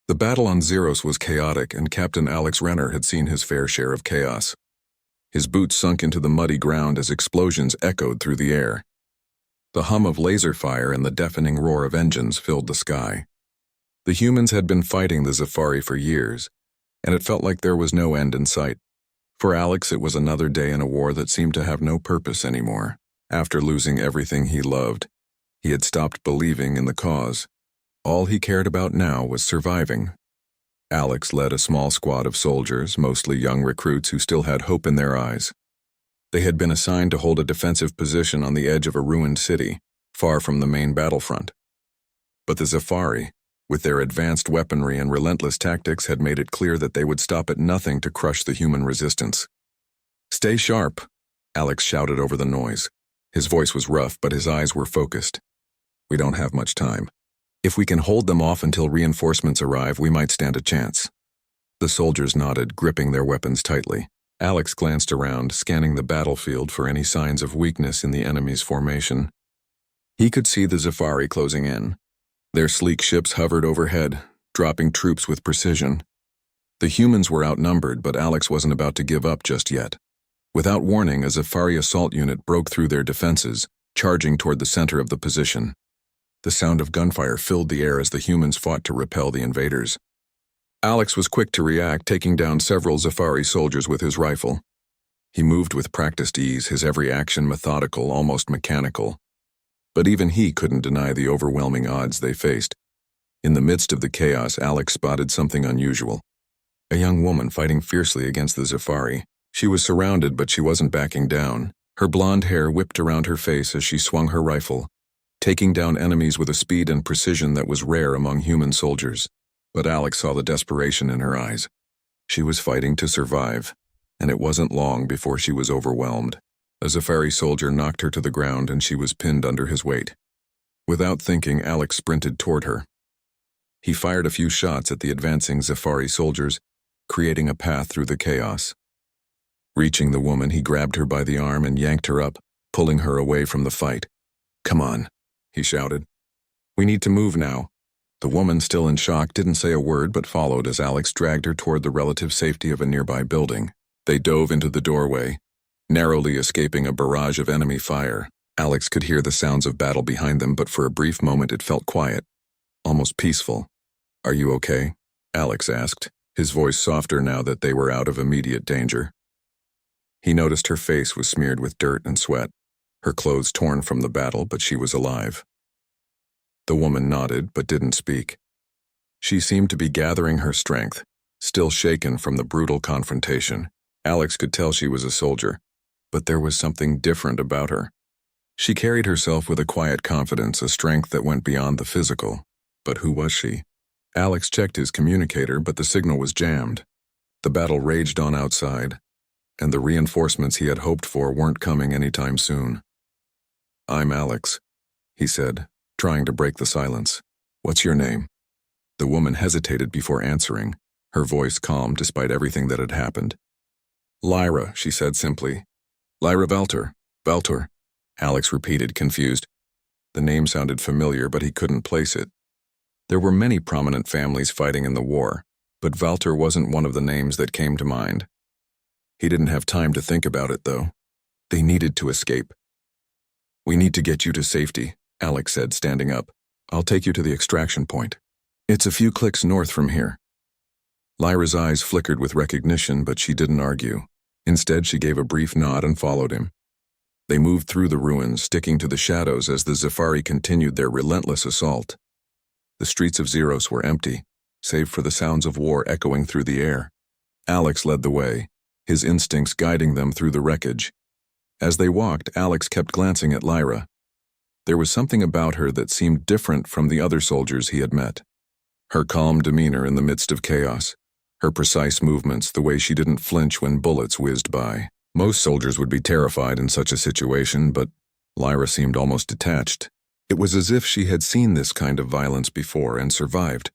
The battle on Zeros was chaotic, and Captain Alex Renner had seen his fair share of chaos. His boots sunk into the muddy ground as explosions echoed through the air. The hum of laser fire and the deafening roar of engines filled the sky. The humans had been fighting the Scifi for years, and it felt like there was no end in sight. For Alex, it was another day in a war that seemed to have no purpose anymore. After losing everything he loved, he had stopped believing in the cause. All he cared about now was surviving. Alex led a small squad of soldiers, mostly young recruits who still had hope in their eyes. They had been assigned to hold a defensive position on the edge of a ruined city, far from the main battlefront. But the Scifi, with their advanced weaponry and relentless tactics, had made it clear that they would stop at nothing to crush the human resistance. "Stay sharp," Alex shouted over the noise. His voice was rough, but his eyes were focused. "We don't have much time. If we can hold them off until reinforcements arrive, we might stand a chance." The soldiers nodded, gripping their weapons tightly. Alex glanced around, scanning the battlefield for any signs of weakness in the enemy's formation. He could see the Scifi closing in. Their sleek ships hovered overhead, dropping troops with precision. The humans were outnumbered, but Alex wasn't about to give up just yet. Without warning, a Scifi assault unit broke through their defenses, charging toward the center of the position. The sound of gunfire filled the air as the humans fought to repel the invaders. Alex was quick to react, taking down several Scifi soldiers with his rifle. He moved with practiced ease, his every action methodical, almost mechanical. But even he couldn't deny the overwhelming odds they faced. In the midst of the chaos, Alex spotted something unusual. A young woman fighting fiercely against the Scifi. She was surrounded, but she wasn't backing down. Her blonde hair whipped around her face as she swung her rifle, taking down enemies with a speed and precision that was rare among human soldiers. But Alex saw the desperation in her eyes. She was fighting to survive, and it wasn't long before she was overwhelmed. A Scifi soldier knocked her to the ground, and she was pinned under his weight. Without thinking, Alex sprinted toward her. He fired a few shots at the advancing Scifi soldiers, creating a path through the chaos. Reaching the woman, he grabbed her by the arm and yanked her up, pulling her away from the fight. "Come on," he shouted. "We need to move now." The woman, still in shock, didn't say a word but followed as Alex dragged her toward the relative safety of a nearby building. They dove into the doorway, narrowly escaping a barrage of enemy fire. Alex could hear the sounds of battle behind them, but for a brief moment it felt quiet, almost peaceful. "Are you okay?" Alex asked, his voice softer now that they were out of immediate danger. He noticed her face was smeared with dirt and sweat, her clothes torn from the battle, but she was alive. The woman nodded but didn't speak. She seemed to be gathering her strength, still shaken from the brutal confrontation. Alex could tell she was a soldier, but there was something different about her. She carried herself with a quiet confidence, a strength that went beyond the physical. But who was she? Alex checked his communicator, but the signal was jammed. The battle raged on outside, and the reinforcements he had hoped for weren't coming anytime soon. "I'm Alex," he said, trying to break the silence. "What's your name?" The woman hesitated before answering, her voice calm despite everything that had happened. "Lyra," she said simply. "Lyra Valtor." "Valtor," Alex repeated, confused. The name sounded familiar, but he couldn't place it. There were many prominent families fighting in the war, but Valtor wasn't one of the names that came to mind. He didn't have time to think about it, though. They needed to escape. "We need to get you to safety," Alex said, standing up. "I'll take you to the extraction point. It's a few clicks north from here." Lyra's eyes flickered with recognition, but she didn't argue. Instead, she gave a brief nod and followed him. They moved through the ruins, sticking to the shadows as the Scifi continued their relentless assault. The streets of Zeros were empty, save for the sounds of war echoing through the air. Alex led the way, his instincts guiding them through the wreckage. As they walked, Alex kept glancing at Lyra. There was something about her that seemed different from the other soldiers he had met. Her calm demeanor in the midst of chaos, her precise movements, the way she didn't flinch when bullets whizzed by. Most soldiers would be terrified in such a situation, but Lyra seemed almost detached. It was as if she had seen this kind of violence before and survived.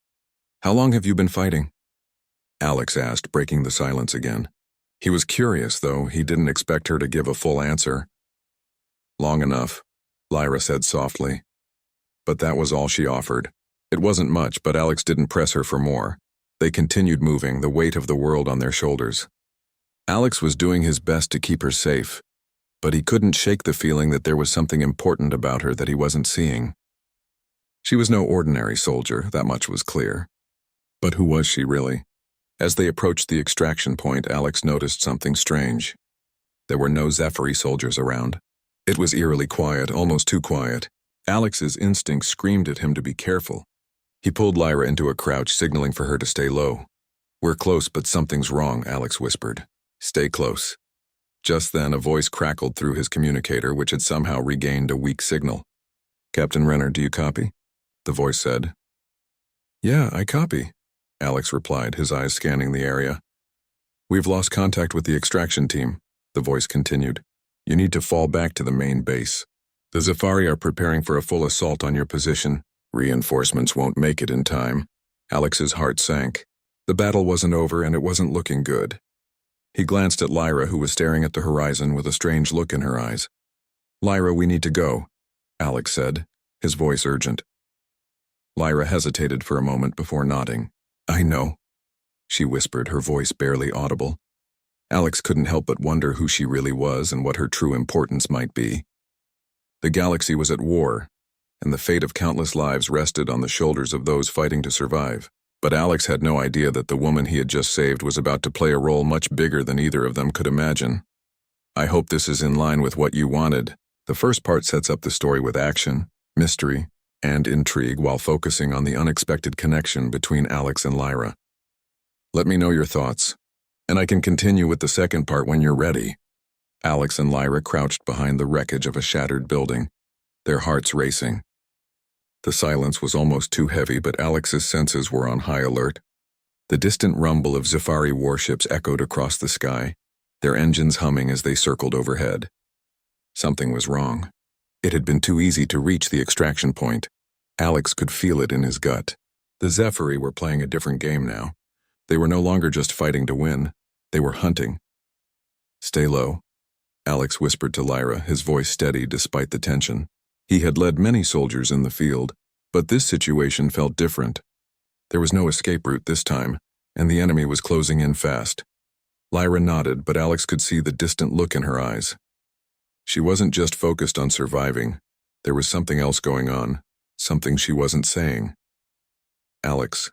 "How long have you been fighting?" Alex asked, breaking the silence again. He was curious, though he didn't expect her to give a full answer. "Long enough," Lyra said softly. But that was all she offered. It wasn't much, but Alex didn't press her for more. They continued moving, the weight of the world on their shoulders. Alex was doing his best to keep her safe, but he couldn't shake the feeling that there was something important about her that he wasn't seeing. She was no ordinary soldier, that much was clear. But who was she really? As they approached the extraction point, Alex noticed something strange. There were no Scifi soldiers around. It was eerily quiet, almost too quiet. Alex's instinct screamed at him to be careful. He pulled Lyra into a crouch, signaling for her to stay low. "We're close, but something's wrong," Alex whispered. "Stay close." Just then, a voice crackled through his communicator, which had somehow regained a weak signal. "Captain Renner, do you copy?" the voice said. "Yeah, I copy," Alex replied, his eyes scanning the area. "We've lost contact with the extraction team," the voice continued. "You need to fall back to the main base. The Scifi are preparing for a full assault on your position. Reinforcements won't make it in time." Alex's heart sank. The battle wasn't over, and it wasn't looking good. He glanced at Lyra, who was staring at the horizon with a strange look in her eyes. "Lyra, we need to go," Alex said, his voice urgent. Lyra hesitated for a moment before nodding. "I know," she whispered, her voice barely audible. Alex couldn't help but wonder who she really was and what her true importance might be. The galaxy was at war, and the fate of countless lives rested on the shoulders of those fighting to survive. But Alex had no idea that the woman he had just saved was about to play a role much bigger than either of them could imagine. "I hope this is in line with what you wanted." The first part sets up the story with action, mystery, and intrigue while focusing on the unexpected connection between Alex and Lyra. "Let me know your thoughts, and I can continue with the second part when you're ready." Alex and Lyra crouched behind the wreckage of a shattered building, their hearts racing. The silence was almost too heavy, but Alex's senses were on high alert. The distant rumble of Scifi warships echoed across the sky, their engines humming as they circled overhead. Something was wrong. It had been too easy to reach the extraction point. Alex could feel it in his gut. The Scifi were playing a different game now. They were no longer just fighting to win. They were hunting. "Stay low," Alex whispered to Lyra, his voice steady despite the tension. He had led many soldiers in the field, but this situation felt different. There was no escape route this time, and the enemy was closing in fast. Lyra nodded, but Alex could see the distant look in her eyes. She wasn't just focused on surviving. There was something else going on, something she wasn't saying. "Alex,"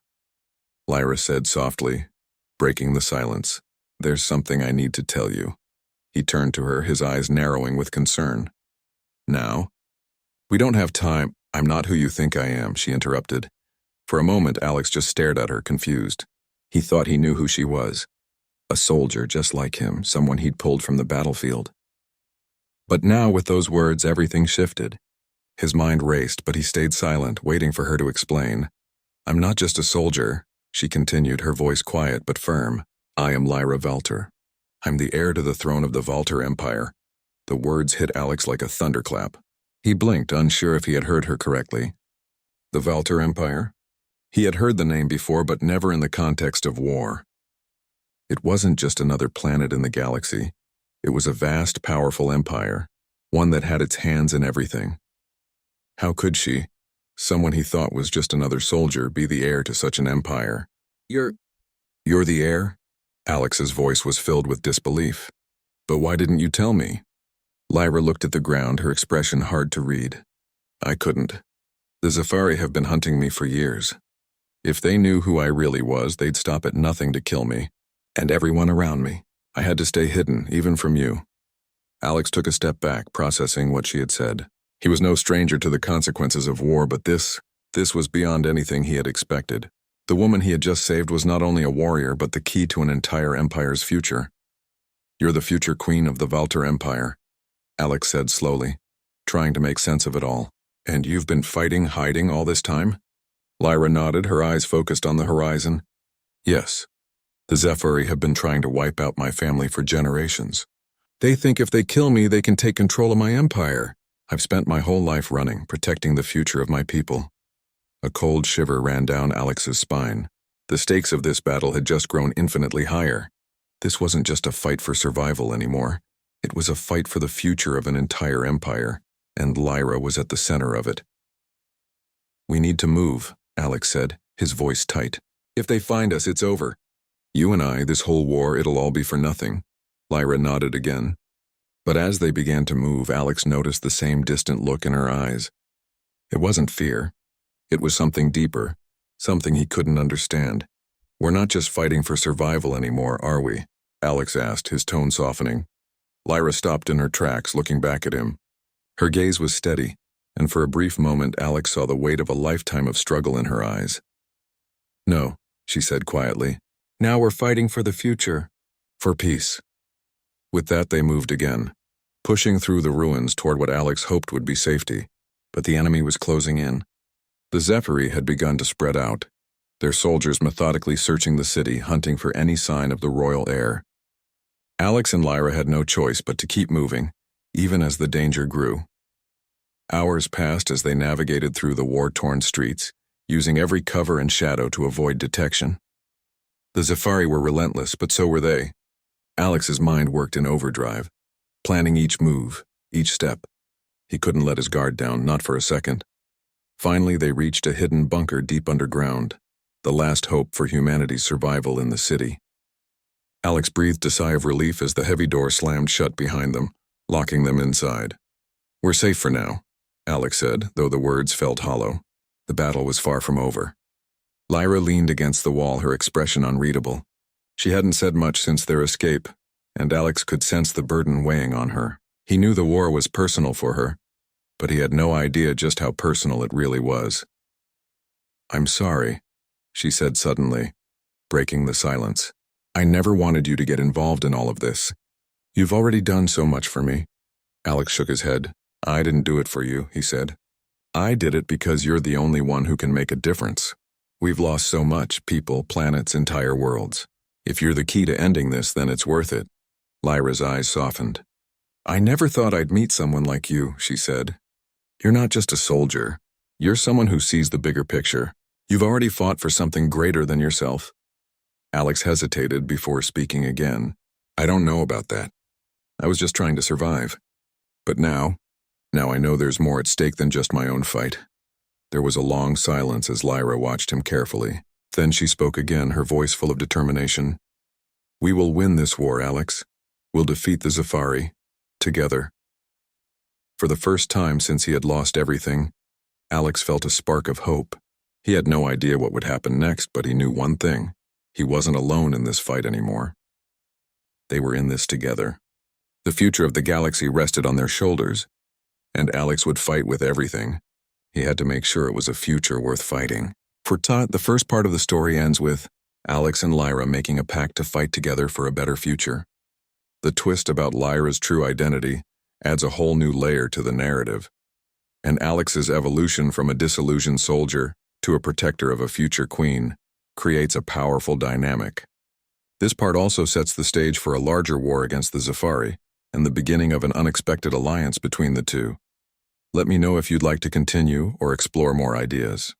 Lyra said softly, breaking the silence. "There's something I need to tell you." He turned to her, his eyes narrowing with concern. "Now?" "We don't have time." "I'm not who you think I am," she interrupted. For a moment, Alex just stared at her, confused. He thought he knew who she was. A soldier just like him, someone he'd pulled from the battlefield. But now, with those words, everything shifted. His mind raced, but he stayed silent, waiting for her to explain. "I'm not just a soldier," she continued, her voice quiet but firm. "I am Lyra Valter. I'm the heir to the throne of the Valter Empire." The words hit Alex like a thunderclap. He blinked, unsure if he had heard her correctly. The Valter Empire? He had heard the name before, but never in the context of war. It wasn't just another planet in the galaxy. It was a vast, powerful empire, one that had its hands in everything. How could she, someone he thought was just another soldier, be the heir to such an empire? You're the heir?" Alex's voice was filled with disbelief. "But why didn't you tell me?" Lyra looked at the ground, her expression hard to read. "I couldn't. The Scifi have been hunting me for years. If they knew who I really was, they'd stop at nothing to kill me, and everyone around me. I had to stay hidden, even from you." Alex took a step back, processing what she had said. He was no stranger to the consequences of war, but this was beyond anything he had expected. The woman he had just saved was not only a warrior, but the key to an entire empire's future. "You're the future queen of the Valter Empire," Alex said slowly, trying to make sense of it all. "And you've been hiding all this time?" Lyra nodded, her eyes focused on the horizon. "Yes. The Scifi have been trying to wipe out my family for generations. They think if they kill me, they can take control of my empire. I've spent my whole life running, protecting the future of my people." A cold shiver ran down Alex's spine. The stakes of this battle had just grown infinitely higher. This wasn't just a fight for survival anymore. It was a fight for the future of an entire empire, and Lyra was at the center of it. "We need to move," Alex said, his voice tight. If they find us, it's over. You and I, this whole war, it'll all be for nothing. Lyra nodded again. But as they began to move, Alex noticed the same distant look in her eyes. It wasn't fear. It was something deeper, something he couldn't understand. We're not just fighting for survival anymore, are we? Alex asked, his tone softening. Lyra stopped in her tracks, looking back at him. Her gaze was steady, and for a brief moment Alex saw the weight of a lifetime of struggle in her eyes. No, she said quietly. Now we're fighting for the future. For peace. With that they moved again, pushing through the ruins toward what Alex hoped would be safety. But the enemy was closing in. The Scifi had begun to spread out, their soldiers methodically searching the city, hunting for any sign of the royal heir. Alex and Lyra had no choice but to keep moving, even as the danger grew. Hours passed as they navigated through the war-torn streets, using every cover and shadow to avoid detection. The Scifi were relentless, but so were they. Alex's mind worked in overdrive, planning each move, each step. He couldn't let his guard down, not for a second. Finally, they reached a hidden bunker deep underground, the last hope for humanity's survival in the city. Alex breathed a sigh of relief as the heavy door slammed shut behind them, locking them inside. We're safe for now, Alex said, though the words felt hollow. The battle was far from over. Lyra leaned against the wall, her expression unreadable. She hadn't said much since their escape, and Alex could sense the burden weighing on her. He knew the war was personal for her, but he had no idea just how personal it really was. I'm sorry, she said suddenly, breaking the silence. I never wanted you to get involved in all of this. You've already done so much for me. Alex shook his head. I didn't do it for you, he said. I did it because you're the only one who can make a difference. We've lost so much, people, planets, entire worlds. If you're the key to ending this, then it's worth it. Lyra's eyes softened. I never thought I'd meet someone like you, she said. You're not just a soldier. You're someone who sees the bigger picture. You've already fought for something greater than yourself. Alex hesitated before speaking again. I don't know about that. I was just trying to survive. But now I know there's more at stake than just my own fight. There was a long silence as Lyra watched him carefully. Then she spoke again, her voice full of determination. We will win this war, Alex. We'll defeat the Scifi. Together. For the first time since he had lost everything, Alex felt a spark of hope. He had no idea what would happen next, but he knew one thing. He wasn't alone in this fight anymore. They were in this together. The future of the galaxy rested on their shoulders, and Alex would fight with everything. He had to make sure it was a future worth fighting. For Todd, the first part of the story ends with Alex and Lyra making a pact to fight together for a better future. The twist about Lyra's true identity adds a whole new layer to the narrative, and Alex's evolution from a disillusioned soldier to a protector of a future queen creates a powerful dynamic. This part also sets the stage for a larger war against the Scifi and the beginning of an unexpected alliance between the two. Let me know if you'd like to continue or explore more ideas.